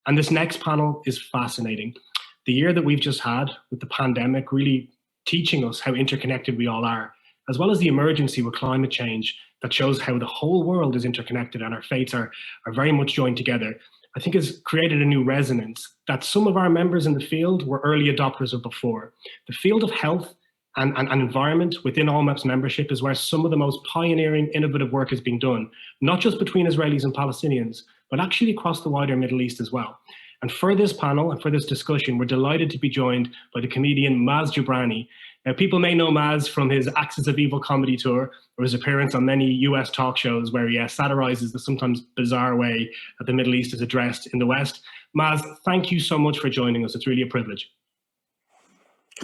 And this next panel is fascinating. The year that we've just had with the pandemic really teaching us how interconnected we all are, as well as the emergency with climate change that shows how the whole world is interconnected and our fates are very much joined together, I think has created a new resonance that some of our members in the field were early adopters of before. The field of health and environment within ALMEP's membership is where some of the most pioneering, innovative work is being done, not just between Israelis and Palestinians, but actually across the wider Middle East as well. And for this panel and for this discussion, we're delighted to be joined by the comedian Maz Jobrani. Now, people may know Maz from his Axis of Evil comedy tour or his appearance on many US talk shows where he satirizes the sometimes bizarre way that the Middle East is addressed in the West. Maz, thank you so much for joining us. It's really a privilege.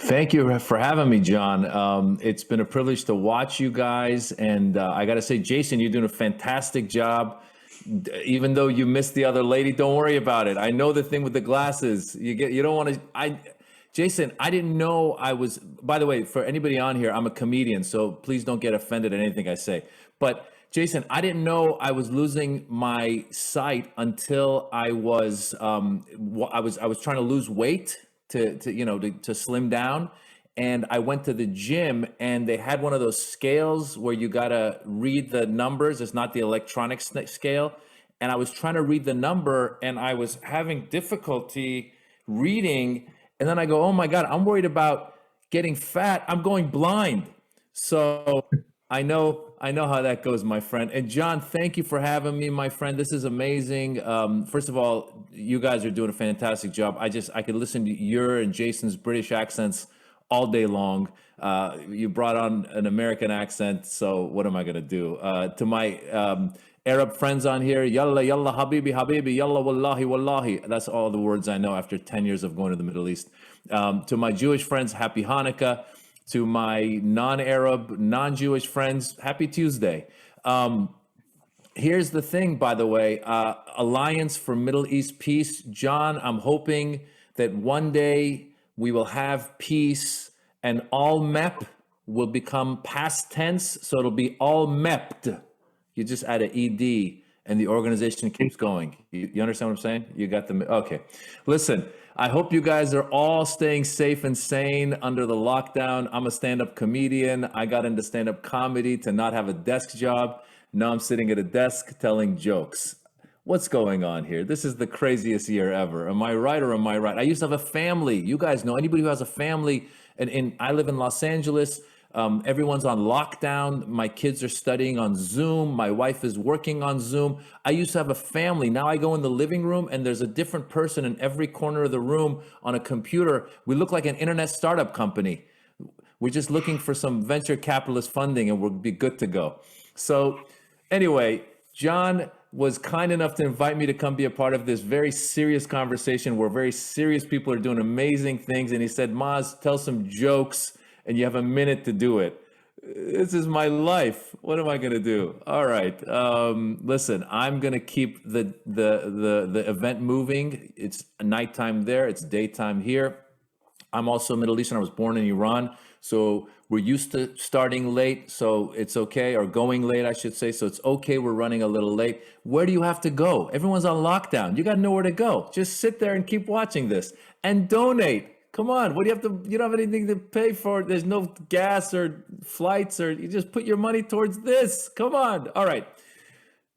Thank you for having me, John. It's been a privilege to watch you guys. And I got to say, Jason, you're doing a fantastic job. Even though you missed the other lady, don't worry about it. I know the thing with the glasses. You don't want to. Jason, I didn't know I was. By the way, for anybody on here, I'm a comedian, so please don't get offended at anything I say. But Jason, I didn't know I was losing my sight until I was trying to lose weight to slim down. And I went to the gym and they had one of those scales where you got to read the numbers. It's not the electronic scale. And I was trying to read the number and I was having difficulty reading. And then I go, oh my God, I'm worried about getting fat. I'm going blind. So I know how that goes, my friend. And John, thank you for having me, my friend. This is amazing. First of all, you guys are doing a fantastic job. I could listen to your and Jason's British accents all day long. You brought on an American accent, so what am I gonna do? To my Arab friends on here, yalla, yalla, habibi, habibi, yalla, wallahi, wallahi. That's all the words I know after 10 years of going to the Middle East. To my Jewish friends, happy Hanukkah. To my non-Arab, non-Jewish friends, happy Tuesday. Here's the thing, by the way, Alliance for Middle East Peace. John, I'm hoping that one day we will have peace and ALMEP will become past tense. So it'll be ALMEPT. You just add an ED and the organization keeps going. You understand what I'm saying? You got the, okay. Listen, I hope you guys are all staying safe and sane under the lockdown. I'm a stand-up comedian. I got into stand-up comedy to not have a desk job. Now I'm sitting at a desk telling jokes. What's going on here? This is the craziest year ever. Am I right or am I right? I used to have a family. You guys know anybody who has a family, and I live in Los Angeles. Everyone's on lockdown. My kids are studying on Zoom. My wife is working on Zoom. I used to have a family. Now I go in the living room and there's a different person in every corner of the room on a computer. We look like an internet startup company. We're just looking for some venture capitalist funding and we'll be good to go. So anyway, John was kind enough to invite me to come be a part of this very serious conversation where very serious people are doing amazing things. And he said, Maz, tell some jokes and you have a minute to do it. This is my life. What am I going to do? All right. Listen, I'm going to keep the event moving. It's nighttime there. It's daytime here. I'm also Middle Eastern. I was born in Iran. So we're used to starting late. So it's okay, or going late, I should say. So it's okay. We're running a little late. Where do you have to go? Everyone's on lockdown. You got nowhere to go. Just sit there and keep watching this and donate. Come on. What do you have to, you don't have anything to pay for. There's no gas or flights, or you just put your money towards this. Come on. All right.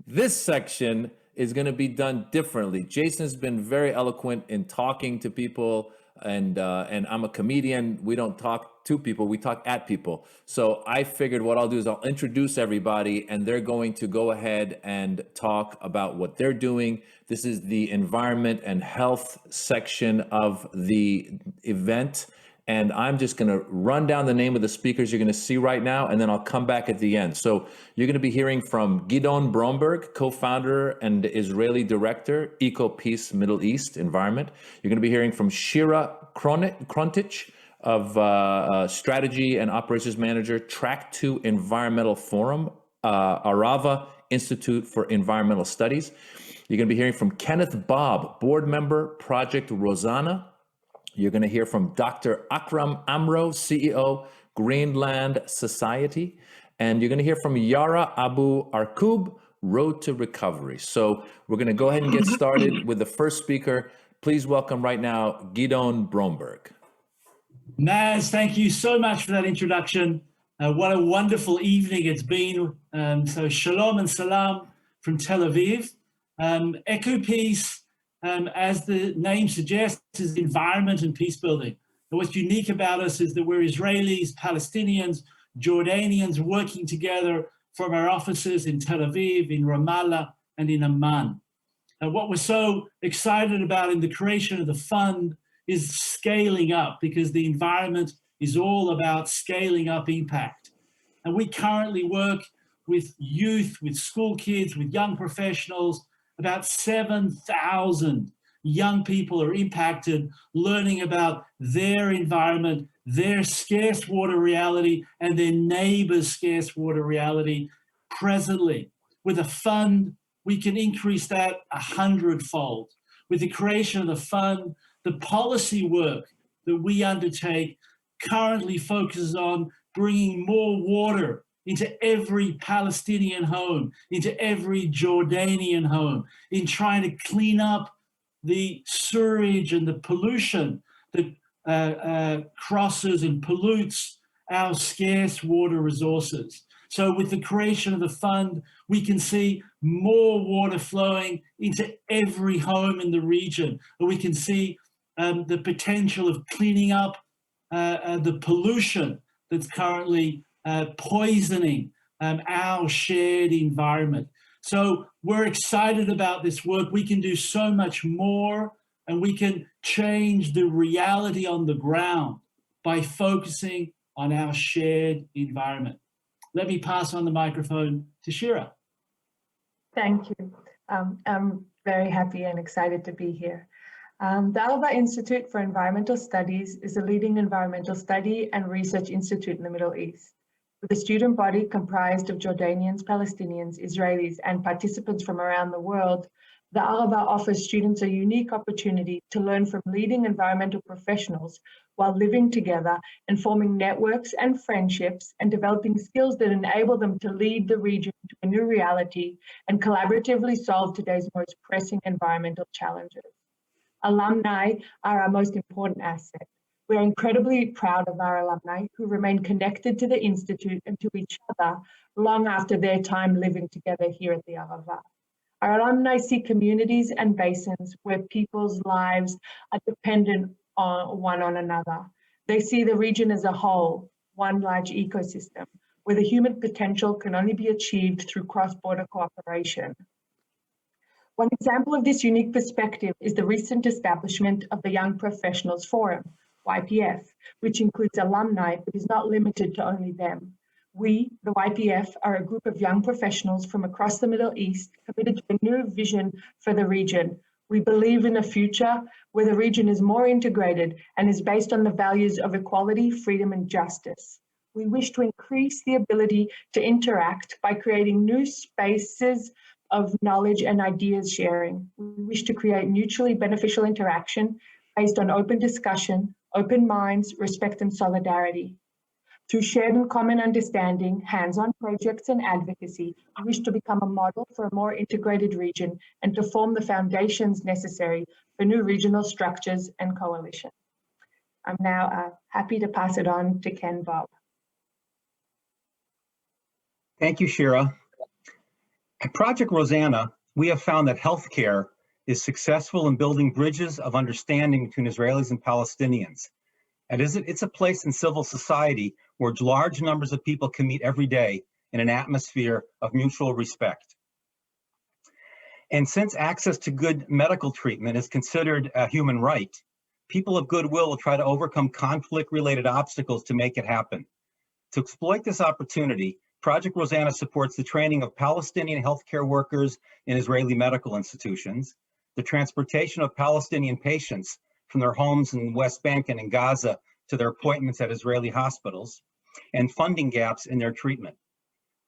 This section is going to be done differently. Jason's been very eloquent in talking to people, and I'm a comedian. We don't talk to people, we talk at people. So I figured what I'll do is I'll introduce everybody and they're going to go ahead and talk about what they're doing. This is the environment and health section of the event. And I'm just going to run down the name of the speakers you're going to see right now, and then I'll come back at the end. So you're going to be hearing from Gidon Bromberg, co-founder and Israeli director, EcoPeace Middle East Environment. You're going to be hearing from Shira Krontich of Strategy and Operations Manager, Track 2 Environmental Forum, Arava Institute for Environmental Studies. You're going to be hearing from Kenneth Bobb, board member, Project Rosanna. You're going to hear from Dr. Akram Amro, CEO, Greenland Society. And you're going to hear from Yara Abu Arkub, Road to Recovery. So we're going to go ahead and get started with the first speaker. Please welcome right now, Gidon Bromberg. Naz, thank you so much for that introduction. What a wonderful evening it's been. So shalom and salam from Tel Aviv. EcoPeace, as the name suggests, is environment and peace building. And what's unique about us is that we're Israelis, Palestinians, Jordanians working together from our offices in Tel Aviv, in Ramallah, and in Amman. And what we're so excited about in the creation of the fund is scaling up, because the environment is all about scaling up impact. And we currently work with youth, with school kids, with young professionals. About 7,000 young people are impacted, learning about their environment, their scarce water reality, and their neighbor's scarce water reality presently. With a fund, we can increase that 100-fold. With the creation of the fund, the policy work that we undertake currently focuses on bringing more water into every Palestinian home, into every Jordanian home, in trying to clean up the sewage and the pollution that crosses and pollutes our scarce water resources. So with the creation of the fund, we can see more water flowing into every home in the region. And we can see the potential of cleaning up the pollution that's currently poisoning our shared environment. So we're excited about this work. We can do so much more, and we can change the reality on the ground by focusing on our shared environment. Let me pass on the microphone to Shira. Thank you. I'm very happy and excited to be here. The Arava Institute for Environmental Studies is a leading environmental study and research institute in the Middle East. With a student body comprised of Jordanians, Palestinians, Israelis, and participants from around the world, the Arava offers students a unique opportunity to learn from leading environmental professionals while living together and forming networks and friendships and developing skills that enable them to lead the region to a new reality and collaboratively solve today's most pressing environmental challenges. Alumni are our most important asset. We're incredibly proud of our alumni who remain connected to the Institute and to each other long after their time living together here at the Arava. Our alumni see communities and basins where people's lives are dependent on one on another. They see the region as a whole, one large ecosystem, where the human potential can only be achieved through cross-border cooperation. One example of this unique perspective is the recent establishment of the Young Professionals Forum, YPF, which includes alumni but is not limited to only them. We, the YPF, are a group of young professionals from across the Middle East committed to a new vision for the region. We believe in a future where the region is more integrated and is based on the values of equality, freedom, and justice. We wish to increase the ability to interact by creating new spaces of knowledge and ideas sharing. We wish to create mutually beneficial interaction based on open discussion, open minds, respect, and solidarity. Through shared and common understanding, hands-on projects, and advocacy, we wish to become a model for a more integrated region and to form the foundations necessary for new regional structures and coalitions. I'm now happy to pass it on to Ken Bob. Thank you, Shira. At Project Rosanna, we have found that healthcare is successful in building bridges of understanding between Israelis and Palestinians. And it's a place in civil society where large numbers of people can meet every day in an atmosphere of mutual respect. And since access to good medical treatment is considered a human right, people of goodwill will try to overcome conflict-related obstacles to make it happen. To exploit this opportunity, Project Rosanna supports the training of Palestinian healthcare workers in Israeli medical institutions, the transportation of Palestinian patients from their homes in the West Bank and in Gaza to their appointments at Israeli hospitals, and funding gaps in their treatment.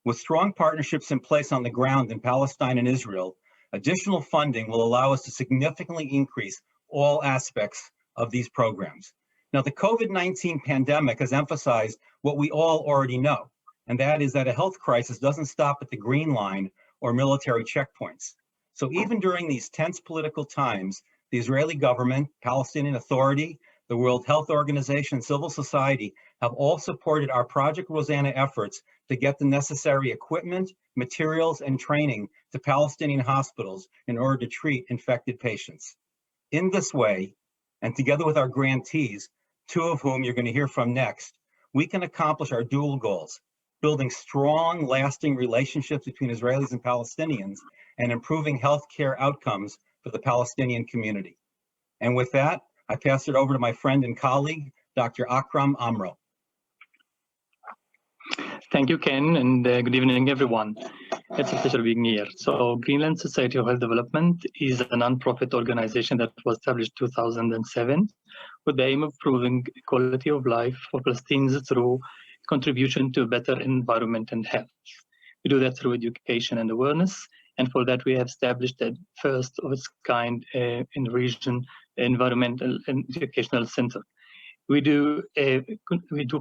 With strong partnerships in place on the ground in Palestine and Israel, additional funding will allow us to significantly increase all aspects of these programs. Now, the COVID-19 pandemic has emphasized what we all already know, and that is that a health crisis doesn't stop at the green line or military checkpoints. So even during these tense political times, the Israeli government, Palestinian Authority, the World Health Organization, civil society have all supported our Project Rosanna efforts to get the necessary equipment, materials, and training to Palestinian hospitals in order to treat infected patients. In this way, and together with our grantees, two of whom you're going to hear from next, we can accomplish our dual goals: building strong, lasting relationships between Israelis and Palestinians, and improving healthcare outcomes for the Palestinian community. And with that, I pass it over to my friend and colleague, Dr. Akram Amro. Thank you, Ken, and good evening, everyone. It's a pleasure being here. So Greenland Society of Health Development is a non-profit organization that was established in 2007 with the aim of improving quality of life for Palestinians through contribution to better environment and health. We do that through education and awareness, and for that we have established a first of its kind in the region environmental and educational center. We do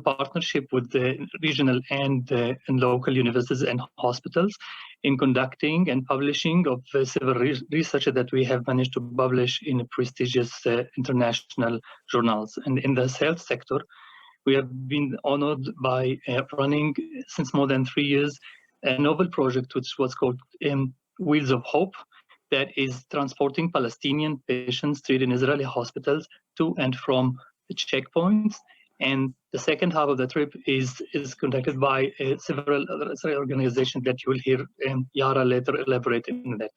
partnership with the regional and local universities and hospitals in conducting and publishing of several research that we have managed to publish in prestigious international journals. And in the health sector, we have been honored by running since more than 3 years a novel project which was called Wheels of Hope, that is transporting Palestinian patients treated in Israeli hospitals to and from the checkpoints. And the second half of the trip is conducted by several other organizations that you will hear Yara later elaborate on that.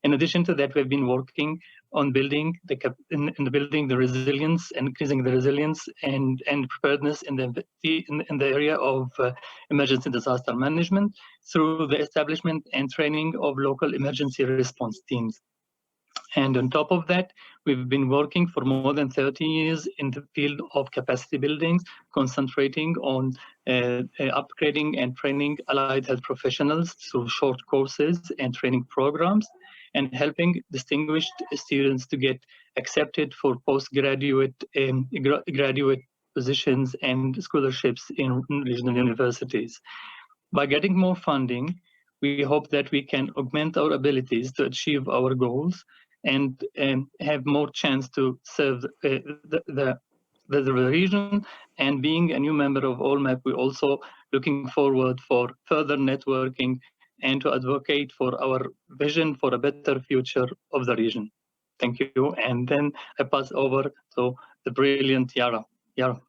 In addition to that, we've been working on building building the resilience and increasing the resilience and preparedness in the area of emergency disaster management through the establishment and training of local emergency response teams. And on top of that, we've been working for more than 30 years in the field of capacity buildings, concentrating on upgrading and training allied health professionals through short courses and training programs, and helping distinguished students to get accepted for postgraduate graduate positions and scholarships in regional universities. By getting more funding, we hope that we can augment our abilities to achieve our goals and have more chance to serve the region. And being a new member of AllMap, we're also looking forward for further networking and to advocate for our vision for a better future of the region. Thank you. And then I pass over to the brilliant Yara. Yara.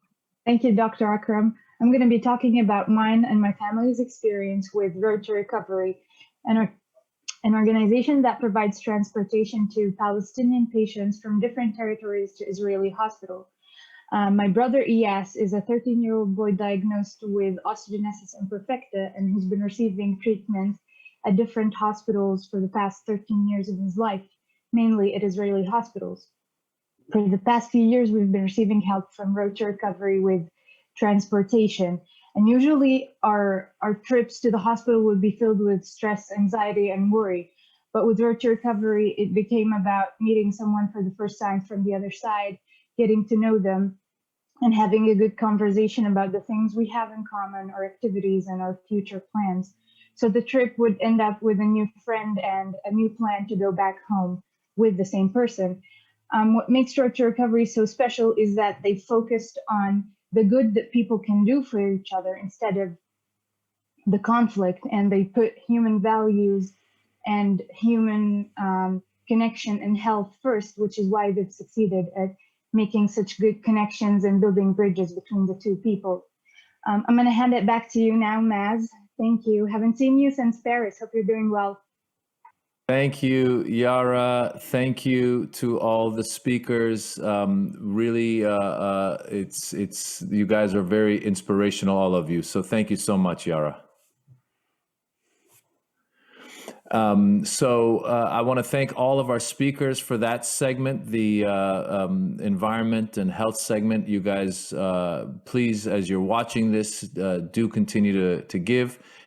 Thank you, Dr. Akram. I'm going to be talking about mine and my family's experience with Road to Recovery, an organization that provides transportation to Palestinian patients from different territories to Israeli hospitals. My brother Iyas is a 13-year-old boy diagnosed with osteogenesis imperfecta and who's been receiving treatment at different hospitals for the past 13 years of his life, mainly at Israeli hospitals. For the past few years, we've been receiving help from Road to Recovery with transportation. And usually our trips to the hospital would be filled with stress, anxiety, and worry. But with Road to Recovery, it became about meeting someone for the first time from the other side, getting to know them, and having a good conversation about the things we have in common, our activities, and our future plans. So the trip would end up with a new friend and a new plan to go back home with the same person. What makes Road to Recovery so special is that they focused on the good that people can do for each other instead of the conflict, and they put human values and human connection and health first, which is why they've succeeded at making such good connections and building bridges between the two people. I'm going to hand it back to you now, Maz. Thank you. Haven't seen you since Paris. Hope you're doing well. Thank you, Yara. Thank you to all the speakers. Really, it's you guys are very inspirational, all of you. So thank you so much, Yara. I want to thank all of our speakers for that segment, the environment and health segment. You guys, please, as you're watching this, do continue to give.